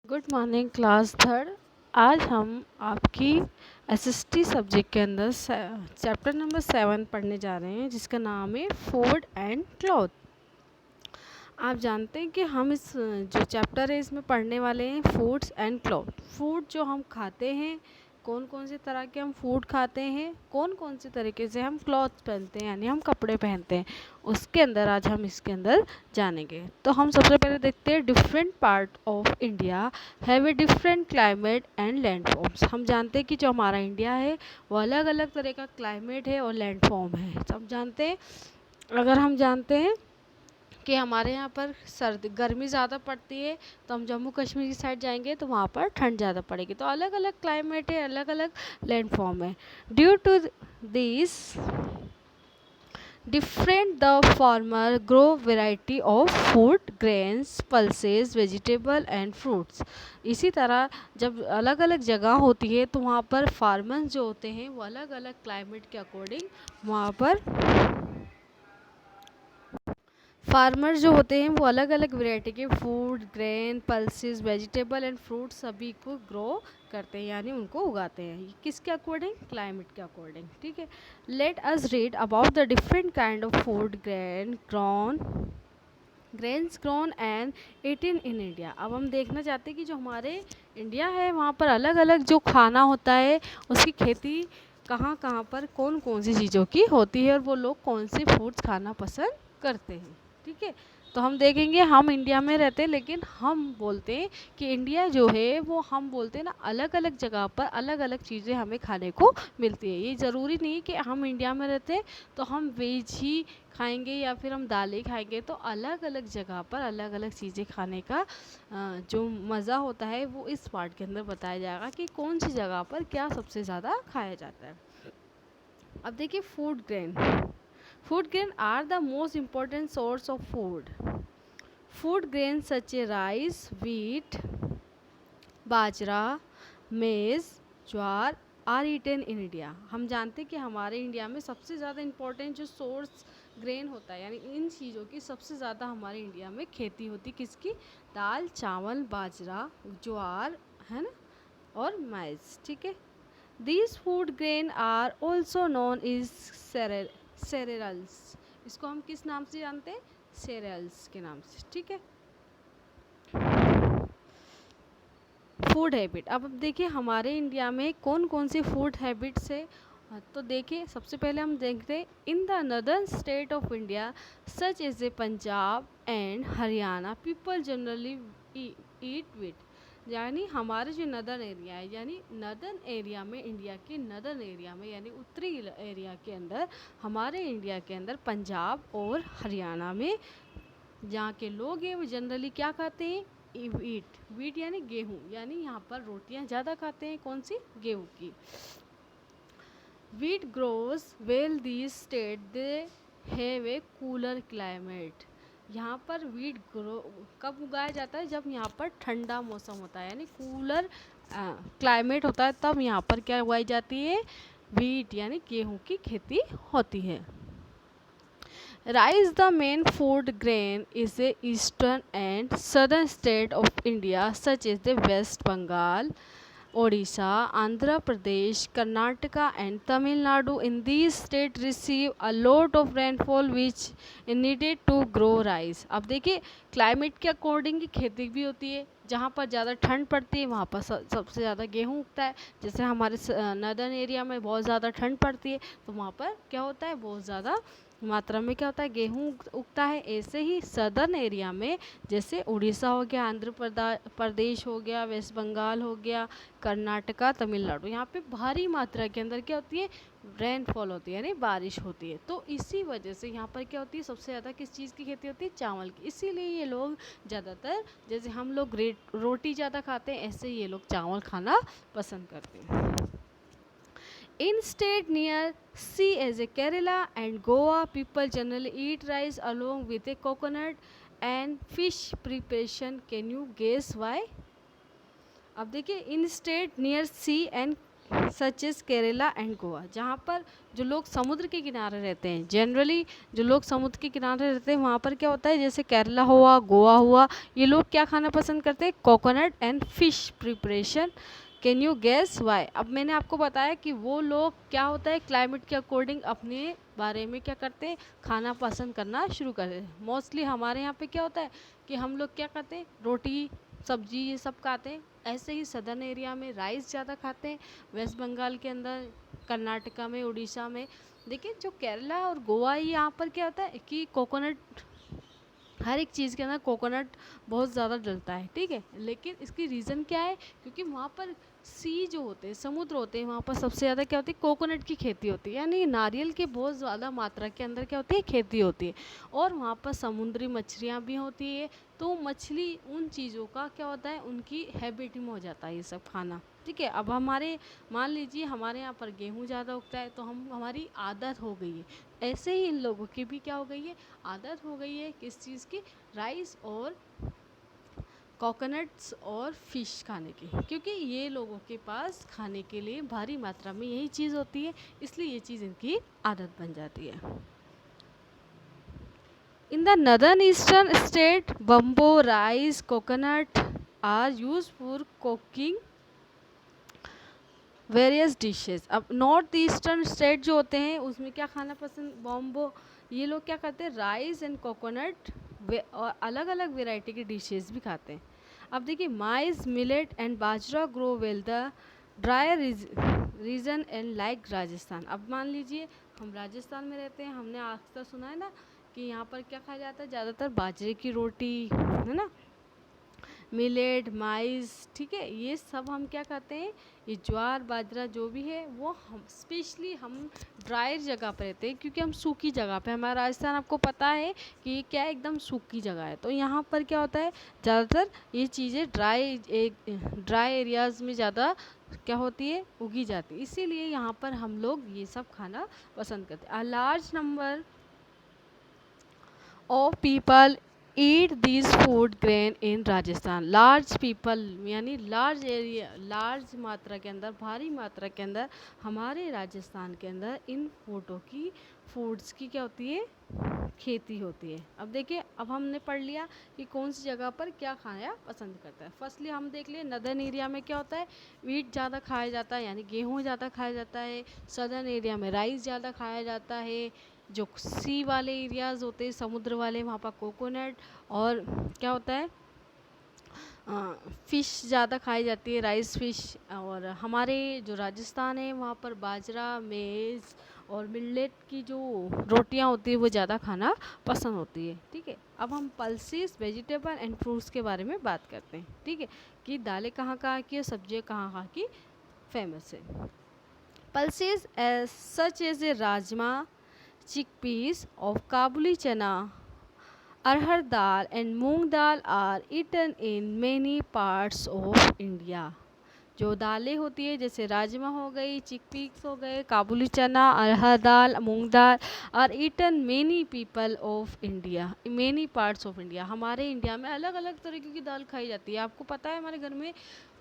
Good morning class third. आज हम आपकी एसएसटी सब्जेक्ट के अंदर चैप्टर नंबर 7 पढ़ने जा रहे हैं, जिसका नाम है फूड एंड क्लॉथ। आप जानते हैं कि हम इस जो चैप्टर है इसमें पढ़ने वाले हैं फूड्स एंड क्लॉथ। फूड जो हम खाते हैं, कौन कौन से तरह के हम फूड खाते हैं, कौन कौन से तरीके से हम क्लॉथ पहनते हैं यानी हम कपड़े पहनते हैं, उसके अंदर आज हम इसके अंदर जानेंगे। तो हम सबसे पहले देखते हैं different part of India have a different climate and landforms. हम जानते हैं कि जो हमारा इंडिया है वो अलग अलग तरह का क्लाइमेट है और लैंडफॉर्म है। सब जानते हैं। अगर हम जानते हैं कि हमारे यहाँ पर सर्दी गर्मी ज़्यादा पड़ती है, तो हम जम्मू कश्मीर की साइड जाएंगे तो वहाँ पर ठंड ज़्यादा पड़ेगी। तो अलग अलग क्लाइमेट है, अलग अलग लैंडफॉर्म है। Due to this different the farmer grow variety of food grains pulses vegetable and fruits. इसी तरह जब अलग अलग जगह होती है तो वहाँ पर फार्मर्स जो होते हैं वो अलग अलग क्लाइमेट के अकॉर्डिंग वहाँ पर फार्मर जो होते हैं वो अलग अलग वैरायटी के food grain pulses vegetable and fruit सभी को ग्रो करते हैं यानी उनको उगाते हैं। ये किसके अकॉर्डिंग? क्लाइमेट के अकॉर्डिंग। ठीक है। Let us read about the different kind of food grains grown and eighteen in India. अब हम देखना चाहते हैं कि जो हमारे इंडिया है वहाँ पर अलग अलग जो खाना होता है उसकी खेती कहाँ कहाँ पर कौन कौन सी चीज़ों की होती है और वो लोग कौन से फूड्स खाना पसंद करते हैं। ठीक है। तो हम देखेंगे, हम इंडिया में रहते हैं लेकिन हम बोलते हैं कि इंडिया जो है वो हम बोलते हैं ना अलग अलग जगह पर अलग अलग चीज़ें हमें खाने को मिलती है। ये ज़रूरी नहीं कि हम इंडिया में रहते हैं तो हम वेज ही खाएंगे या फिर हम दालें खाएंगे। तो अलग अलग जगह पर अलग अलग चीज़ें खाने का जो मज़ा होता है वो इस पार्ट के अंदर बताया जाएगा कि कौन सी जगह पर क्या सबसे ज़्यादा खाया जाता है। अब देखिए food grain. Food grains are the most important source of food. Food grains such as rice, wheat, बाजरा, मेज़, ज्वार आर ईटन इन इंडिया। हम जानते हैं कि हमारे इंडिया में सबसे ज़्यादा इम्पोर्टेंट जो सोर्स ग्रेन होता है यानी इन चीज़ों की सबसे ज़्यादा हमारे इंडिया में खेती होती किसकी? दाल, चावल, बाजरा, ज्वार, है ना, और मैज़। ठीक है। These food grain are also known as cereals. इसको हम किस नाम से जानते हैं? cereals के नाम से। ठीक है। Food habit. अब देखिए हमारे इंडिया में कौन कौन सी फूड हैबिट्स है। तो देखिए सबसे पहले हम देखते हैं in the northern state of India such as a Punjab and Haryana people generally eat wheat. यानी हमारे जो नदर्न एरिया है यानी नदर्न एरिया में इंडिया के नदर्न एरिया में यानी उत्तरी एरिया के अंदर हमारे इंडिया के अंदर पंजाब और हरियाणा में जहाँ के लोग हैं वो जनरली क्या खाते हैं? वीट। वीट यानी गेहूँ, यानी यहाँ पर रोटियाँ ज़्यादा खाते हैं। कौन सी? गेहूँ की। Wheat grows well this state they have a cooler climate. यहाँ पर वीट ग्रो कब उगाया जाता है? जब यहाँ पर ठंडा मौसम होता है यानी कूलर क्लाइमेट होता है, तब यहाँ पर क्या उगाई जाती है? वीट यानी गेहूँ की खेती होती है। Rice, the main food grain, is a eastern and southern state of India such as the West Bengal, Odisha, Andhra Pradesh, Karnataka and Tamil Nadu. In these states receive a lot of rainfall which is needed to grow rice. अब देखिए climate के according की खेती भी होती है। जहाँ पर ज़्यादा ठंड पड़ती है वहाँ पर सबसे ज़्यादा गेहूँ उगता है। जैसे हमारे नदर्न एरिया में बहुत ज़्यादा ठंड पड़ती है तो वहाँ पर क्या होता है? बहुत ज़्यादा मात्रा में क्या होता है? गेहूँ उगता है। ऐसे ही सदर्न एरिया में जैसे उड़ीसा हो गया, आंध्र प्रदेश हो गया, वेस्ट बंगाल हो गया, कर्नाटका, तमिलनाडु, यहाँ पे भारी मात्रा के अंदर क्या होती है? रेनफॉल होती है यानी बारिश होती है। तो इसी वजह से यहाँ पर क्या होती है? सबसे ज़्यादा किस चीज़ की खेती होती है? चावल की। इसीलिए ये लोग ज़्यादातर, जैसे हम लोग रोटी ज़्यादा खाते हैं, ऐसे ये लोग चावल खाना पसंद करते हैं। In state near sea as a Kerala and Goa, people generally eat rice along with a coconut and fish preparation. Can you guess why? अब देखिए in state near sea and such as Kerala and Goa, जहाँ पर जो लोग समुद्र के किनारे रहते हैं, जनरली जो लोग समुद्र के किनारे रहते हैं वहाँ पर क्या होता है, जैसे केरला हुआ, गोवा हुआ, ये लोग क्या खाना पसंद करते हैं, coconut and fish preparation. Can you guess why? अब मैंने आपको बताया कि वो लोग क्या होता है, क्लाइमेट के अकॉर्डिंग अपने बारे में क्या करते हैं, खाना पसंद करना शुरू करते हैं। मोस्टली हमारे यहाँ पे क्या होता है कि हम लोग क्या करते हैं, रोटी सब्जी ये सब खाते हैं। ऐसे ही सदर्न एरिया में राइस ज़्यादा खाते हैं, वेस्ट बंगाल के अंदर, कर्नाटका में, उड़ीसा में। देखिए जो केरला और गोवा, यहाँ पर क्या होता है कि कोकोनट, हर एक चीज़ के अंदर कोकोनट बहुत ज़्यादा डलता है, ठीक है। लेकिन इसकी रीज़न क्या है, क्योंकि वहाँ पर सी जो होते हैं, समुद्र होते हैं, वहाँ पर सबसे ज़्यादा क्या होती है, कोकोनट की खेती होती है, यानी नारियल की बहुत ज़्यादा मात्रा के अंदर क्या होती है, खेती होती है। और वहाँ पर समुद्री मछलियाँ भी होती है, तो मछली उन चीज़ों का क्या होता है, उनकी हैबिट में हो जाता है ये सब खाना, ठीक है। अब हमारे मान लीजिए हमारे यहाँ पर गेहूँ ज़्यादा उगता है, तो हम हमारी आदत हो गई है, ऐसे ही इन लोगों की भी क्या हो गई है, आदत हो गई है किस चीज़ की, राइस और कोकोनट्स और फिश खाने की, क्योंकि ये लोगों के पास खाने के लिए भारी मात्रा में यही चीज़ होती है, इसलिए ये चीज़ इनकी आदत बन जाती है। In the northern eastern state bamboo, rice, coconut are use for cooking various dishes. अब नॉर्थ ईस्टर्न स्टेट जो होते हैं उसमें क्या खाना पसंद, बॉम्बो, ये लोग क्या करते हैं, राइस एंड कोकोनट और अलग अलग वेराइटी की डिशेस भी खाते हैं। अब देखिए maize, millet and bajra grow well the dry region and like Rajasthan. अब मान लीजिए हम राजस्थान में रहते हैं, हमने अक्सर सुना है ना कि यहाँ पर क्या खाया जाता है, ज़्यादातर बाजरे की रोटी, है ना, मिलेट, माइस, ठीक है, ये सब हम क्या खाते हैं, ये ज्वार बाजरा जो भी है वो हम स्पेशली हम ड्राई जगह पर रहते हैं, क्योंकि हम सूखी जगह पे, हमारा राजस्थान आपको पता है कि ये क्या है, एकदम सूखी जगह है, तो यहाँ पर क्या होता है, ज़्यादातर ये चीज़ें ड्राई एरियाज़ में ज़्यादा क्या होती है, उगी जाती है, इसीलिए यहाँ पर हम लोग ये सब खाना पसंद करते हैं। A large number of people eat this food grain in Rajasthan. Large people यानी लार्ज एरिया, लार्ज मात्रा के अंदर, भारी मात्रा के अंदर हमारे राजस्थान के अंदर इन फूड्स की क्या होती है, खेती होती है। अब देखिए, अब हमने पढ़ लिया कि कौन सी जगह पर क्या खाना पसंद करता है। फर्स्टली हम देख लिए नदर्न एरिया में क्या होता है, वीट ज़्यादा खाया जाता है, यानी गेहूँ ज़्यादा खाया जाता है। सदर्न एरिया में राइस ज़्यादा खाया जाता है। जो सी वाले एरियाज़ होते हैं, समुद्र वाले, वहाँ पर कोकोनट और क्या होता है, फ़िश ज़्यादा खाई जाती है, राइस फ़िश। और हमारे जो राजस्थान है वहाँ पर बाजरा, मेज़ और मिलेट की जो रोटियां होती है वो ज़्यादा खाना पसंद होती है, ठीक है। अब हम पल्सेस, वेजिटेबल एंड फ्रूट्स के बारे में बात करते हैं, ठीक है, कि दालें कहाँ कहाँ की और सब्जियाँ कहाँ कहाँ की फेमस है। Pulses as such as a rajma, chickpeas of Kabuli chana, arhar dal and moong dal are eaten in many parts of India। जो दालें होती है जैसे राजमा हो गई, चिकपीस हो गए, kabuli chana, arhar dal, moong dal, are eaten many people of India, many parts of India. हमारे इंडिया में अलग अलग तरीके की दाल खाई जाती है। आपको पता है हमारे घर में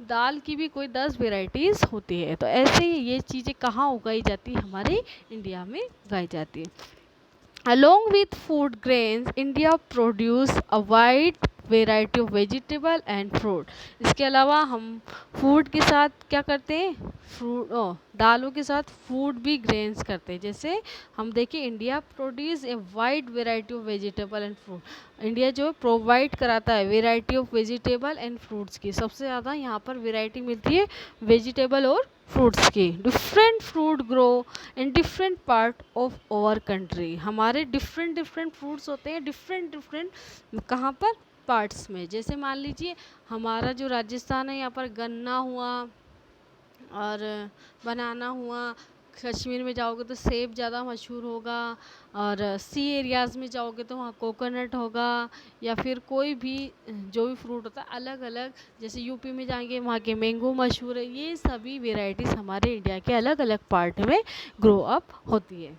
दाल की भी कोई 10 वेराइटीज़ होती है। तो ऐसे ही ये चीज़ें कहाँ उगाई जाती है, हमारे इंडिया में उगाई जाती है। Along with food grains, India produce a wide variety of vegetable and fruit। इसके अलावा हम फूड के साथ क्या करते हैं, दालों के साथ फूड भी ग्रेन्स करते हैं। जैसे हम देखिए India produce a wide variety of vegetable and fruit. India जो प्रोवाइड कराता है variety of vegetable and fruits की, सबसे ज़्यादा यहाँ पर वेराइटी मिलती है वेजिटेबल और फ्रूट्स की। Different fruit grow in different part of our country. हमारे डिफरेंट फ्रूट्स होते हैं डिफरेंट कहाँ पर, पार्ट्स में। जैसे मान लीजिए हमारा जो राजस्थान है, यहाँ पर गन्ना हुआ और बनाना हुआ। कश्मीर में जाओगे तो सेब ज़्यादा मशहूर होगा, और सी एरियाज़ में जाओगे तो वहाँ कोकोनट होगा, या फिर कोई भी जो भी फ्रूट होता है अलग अलग। जैसे यूपी में जाएंगे वहाँ के मैंगो मशहूर है। ये सभी वेराइटीज़ हमारे इंडिया के अलग अलग पार्ट में ग्रो अप होती है।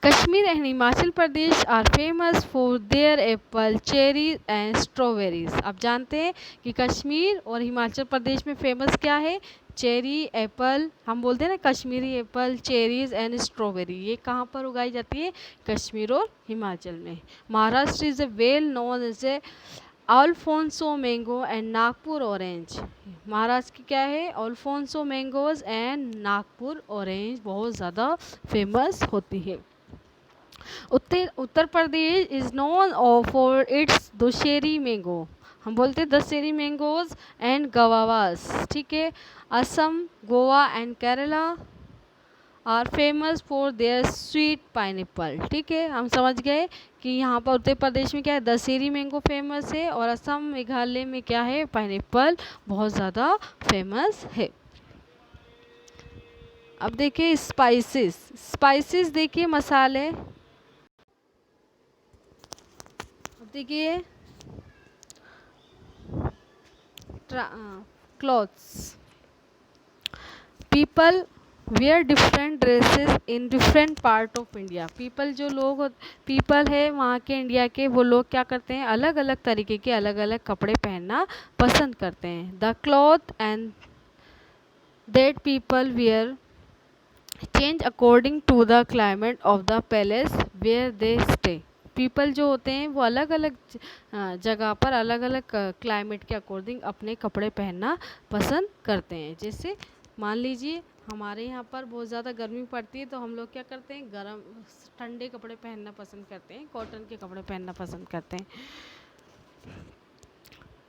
Kashmir and Himachal Pradesh are famous for their apple, cherries and strawberries. आप जानते हैं कि कश्मीर और हिमाचल प्रदेश में फेमस क्या है? Cherry, Apple. हम बोलते हैं ना Kashmiri Apple, cherries and strawberry. ये कहाँ पर उगाई जाती है? कश्मीर और हिमाचल में। Maharashtra is a well known as a Alphonso mango and Nagpur orange. Maharashtra की क्या है? Alphonso mangoes and Nagpur orange बहुत ज़्यादा फेमस होती है। Uttar Pradesh is known for its Dasheri mango. हम बोलते हैं दशहरी मैंगोज एंड गवावास। ठीक है। Assam, Goa and Kerala are famous for their sweet pineapple. ठीक है, हम समझ गए कि यहाँ पर उत्तर प्रदेश में क्या है? दशहरी मैंगो फेमस है, और असम, मेघालय में क्या है? पाइनएप्पल बहुत ज़्यादा फेमस है। अब देखिए स्पाइसेस। स्पाइसेस देखिए मसाले। अब देखिए clothes. People wear different dresses in different part of India. People है वहाँ के इंडिया के, वो लोग क्या करते हैं? अलग अलग तरीके के अलग अलग कपड़े पहनना पसंद करते हैं। The cloth and that people wear change according to the climate of the palace where they stay. People जो होते हैं वो अलग अलग जगह पर अलग अलग क्लाइमेट के अकॉर्डिंग अपने कपड़े पहनना पसंद करते हैं। जैसे मान लीजिए हमारे यहाँ पर बहुत ज़्यादा गर्मी पड़ती है, तो हम लोग क्या करते हैं? गर्म ठंडे कपड़े पहनना पसंद करते हैं, कॉटन के कपड़े पहनना पसंद करते हैं।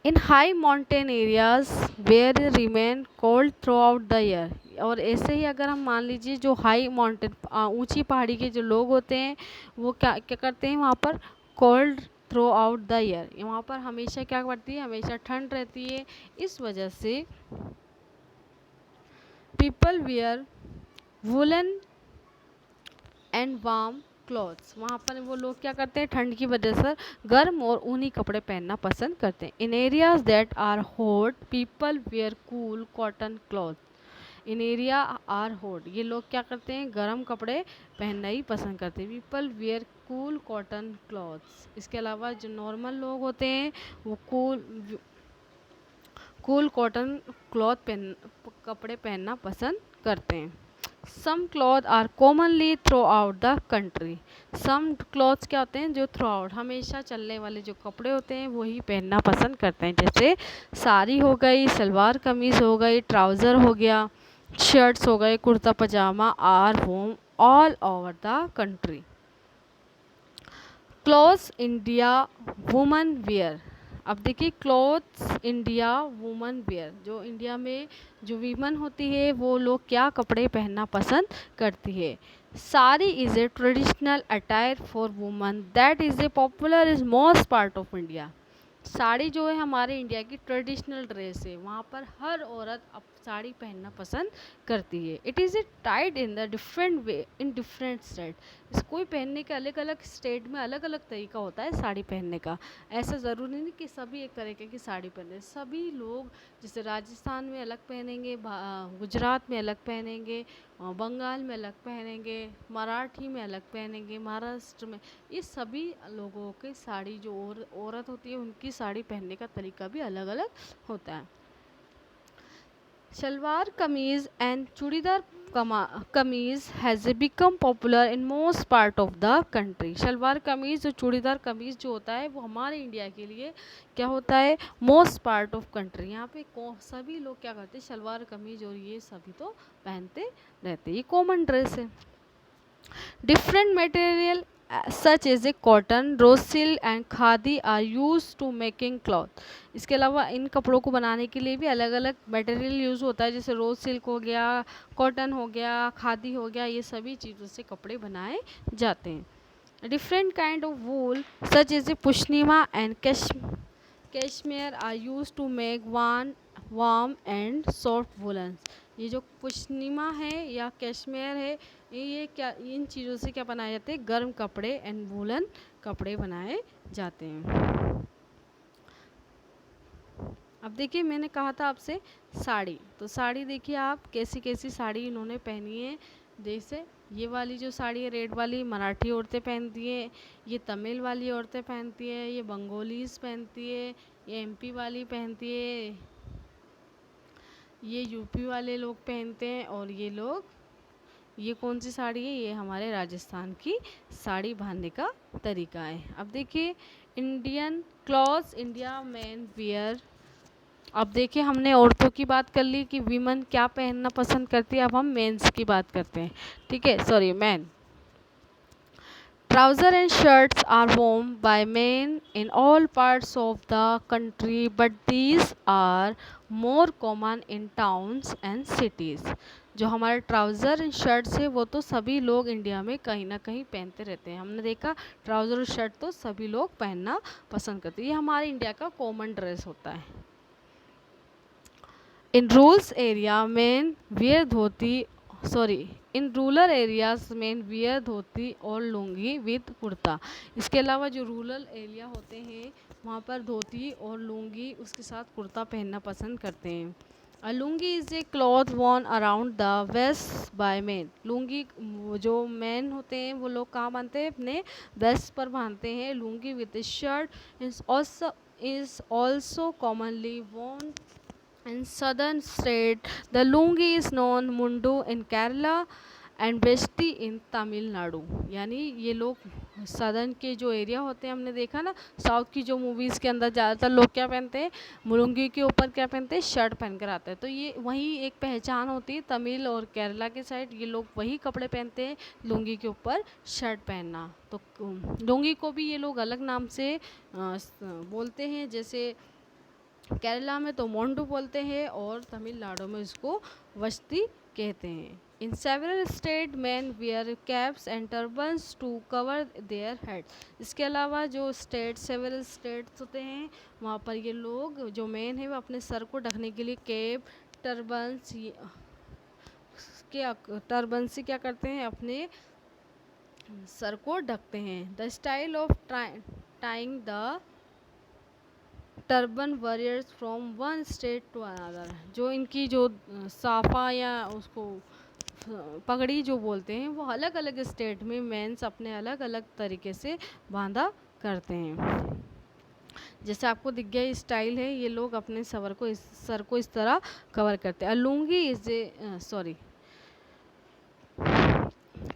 In high mountain areas where remain cold throughout the year. और ऐसे ही अगर हम मान लीजिए जो हाई माउंटेन ऊंची पहाड़ी के जो लोग होते हैं वो क्या क्या करते हैं? वहाँ पर cold throughout the year, वहाँ पर हमेशा क्या पड़ती है? हमेशा ठंड रहती है। इस वजह से people wear woollen and warm clothes. वहाँ पर वो लोग क्या करते हैं? ठंड की वजह से गर्म और ऊनी कपड़े पहनना पसंद करते हैं। In areas that are hot people wear cool cotton cloth. In area are hot, ये लोग क्या करते हैं? गर्म कपड़े पहनना ही पसंद करते हैं। People wear cool cotton clothes. इसके अलावा जो नॉर्मल लोग होते हैं वो कूल कॉटन कपड़े पहनना पसंद करते हैं। Some cloth are commonly throughout the country. Some cloths क्या होते हैं? जो थ्रू आउट हमेशा चलने वाले जो कपड़े होते हैं वही पहनना पसंद करते हैं। जैसे साड़ी हो गई, सलवार कमीज़ हो गई, ट्राउज़र हो गया, शर्ट्स हो गए, kurta pajama are worn all over the country. Cloths India woman wear. अब देखिए क्लॉथ्स इंडिया वुमन वेयर, जो इंडिया में जो वीमन होती है वो लोग क्या कपड़े पहनना पसंद करती है? Sari is a traditional attire for woman that is a popular is most part of India. Sari जो है हमारे इंडिया की ट्रेडिशनल ड्रेस है, वहाँ पर हर औरत अब साड़ी पहनना पसंद करती है। It is a tied in the different way in different state. कोई पहनने के अलग अलग स्टेट में अलग अलग तरीका होता है साड़ी पहनने का। ऐसा ज़रूरी नहीं कि सभी एक तरीके की साड़ी पहने। सभी लोग जैसे राजस्थान में अलग पहनेंगे, गुजरात में अलग पहनेंगे, बंगाल में अलग पहनेंगे, मराठी में अलग पहनेंगे, महाराष्ट्र में, ये सभी लोगों की साड़ी जो औरत होती है उनकी साड़ी पहनने का तरीका भी अलग अलग होता है। शलवार कमीज़ and churidar kameez has become popular in most part of the country. Salwar kameez और चूड़ीदार कमीज़ जो होता है वो हमारे इंडिया के लिए क्या होता है? Most part of country. यहाँ पे सभी लोग क्या करते हैं? शलवार कमीज़ और ये सभी तो पहनते रहते हैं, ये कॉमन ड्रेस है। Different material such as a cotton, rose silk and khadi are used to making cloth। इसके अलावा इन कपड़ों को बनाने के लिए भी अलग अलग मटेरियल यूज़ होता है, जैसे रोज सिल्क हो गया, कॉटन हो गया, खादी हो गया, ये सभी चीज़ों से कपड़े बनाए जाते हैं। Different kind of wool such as a pashmina and cashmere are use to make warm and soft woollens. ये जो पुश्नीमा है या कैशमेयर है, ये क्या, इन चीज़ों से क्या बनाए जाते हैं? गर्म कपड़े एंड वूलन कपड़े बनाए जाते हैं। अब देखिए मैंने कहा था आपसे साड़ी, तो साड़ी देखिए आप कैसी कैसी साड़ी इन्होंने पहनी है। जैसे ये वाली जो साड़ी है रेड वाली, मराठी औरतें पहनती है, ये तमिल वाली औरतें पहनती है, ये बंगालीज पहनती है, ये एमपी वाली पहनती है, ये यूपी वाले लोग पहनते हैं, और ये कौन सी साड़ी है, ये हमारे राजस्थान की साड़ी बांधने का तरीका है। अब देखिए Indian clothes India main wear. अब देखिए हमने औरतों की बात कर ली कि वीमेन क्या पहनना पसंद करती है, अब हम मेंस की बात करते हैं। ठीक है, sorry man. Trousers and shirts are worn by men in all parts of the country, but these are more common in towns and cities. जो हमारे ट्राउज़र एंड शर्ट्स है वो तो सभी लोग इंडिया में कहीं ना कहीं पहनते रहते हैं। हमने देखा ट्राउज़र और शर्ट तो सभी लोग पहनना पसंद करते हैं, ये हमारे इंडिया का कॉमन ड्रेस होता है। In rural area men wear dhoti in rural areas में वियर धोती और लुंगी विद कुर्ता। इसके अलावा जो रूरल एरिया होते हैं वहाँ पर धोती और लुंगी उसके साथ कुर्ता पहनना पसंद करते हैं। A lungi is a cloth worn around the waist by man. Lungi जो मैन होते हैं वो लोग कहाँ बांधते हैं, अपने वेस्ट पर बांधते हैं। Lungi with shirt is also commonly worn in southern state. The lungi is known mundu in Kerala and vesti in Tamil Nadu। यानी ये लोग सदर्न के जो एरिया होते हैं, हमने देखा ना साउथ की जो मूवीज़ के अंदर ज़्यादातर लोग क्या पहनते हैं, मुलुंगी के ऊपर क्या पहनते हैं, शर्ट पहन कर आते हैं। तो ये वही एक पहचान होती है, तमिल और केरला के साइड ये लोग वही कपड़े पहनते हैं, लुंगी के ऊपर शर्ट पहनना। तो लुंगी को भी ये लोग अलग नाम से बोलते हैं, जैसे केरला में तो मोंडू बोलते हैं और तमिलनाडु में इसको वस्ती कहते हैं। In several state man wear caps and turbans to cover their head. इसके अलावा जो सेवरल स्टेट्स होते हैं वहाँ पर ये लोग जो मैन है वो अपने सर को ढकने के लिए कैप टर्बन से क्या करते हैं, अपने सर को ढकते हैं। The style of tying the turban varies from one state to another. जो इनकी जो साफा या उसको पगड़ी जो बोलते हैं वो अलग अलग स्टेट में मेंस अपने अलग अलग तरीके से बांधा करते हैं। जैसे आपको दिख गया स्टाइल है, ये लोग अपने सर को इस तरह कवर करते हैं। Lungi is a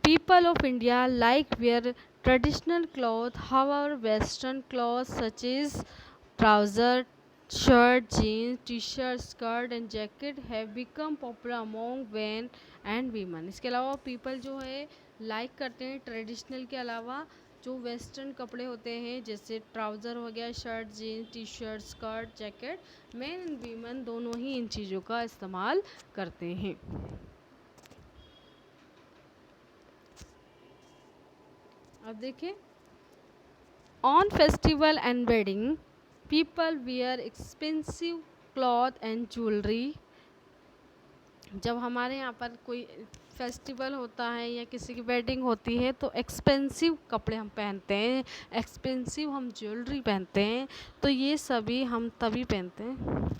People of India like wear traditional cloth, however western clothes such as trouser, shirt, jeans, t-shirt, skirt and jacket have become popular among men and women। इसके अलावा people जो है like करते हैं traditional के अलावा जो western कपड़े होते हैं, जैसे ट्राउज़र हो गया, shirt, jeans, T shirt, skirt, jacket. Men and women दोनों ही इन चीज़ों का इस्तेमाल करते हैं। अब देखिए on festival and wedding people wear expensive cloth and jewellery. जब हमारे यहाँ पर कोई फेस्टिवल होता है या किसी की वेडिंग होती है तो एक्सपेंसिव कपड़े हम पहनते हैं, एक्सपेंसिव हम ज्वेलरी पहनते हैं। तो ये सभी हम तभी पहनते हैं,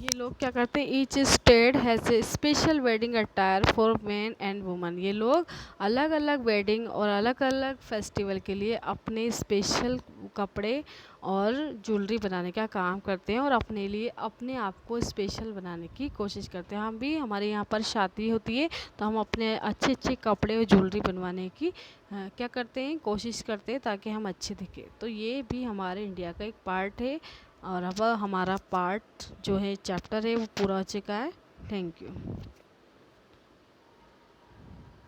ये लोग क्या करते हैं, each state has a special wedding attire for man and woman. ये लोग अलग अलग वेडिंग और अलग अलग फेस्टिवल के लिए अपने स्पेशल कपड़े और ज्वेलरी बनाने का काम करते हैं और अपने लिए अपने आप को स्पेशल बनाने की कोशिश करते हैं। हम भी, हमारे यहाँ पर शादी होती है तो हम अपने अच्छे अच्छे कपड़े और ज्वेलरी बनवाने की क्या करते हैं, कोशिश करते हैं ताकि हम अच्छे दिखें। तो ये भी हमारे इंडिया का एक पार्ट है। और अब हमारा पार्ट जो है चैप्टर है वो पूरा हो चुका है। Thank you.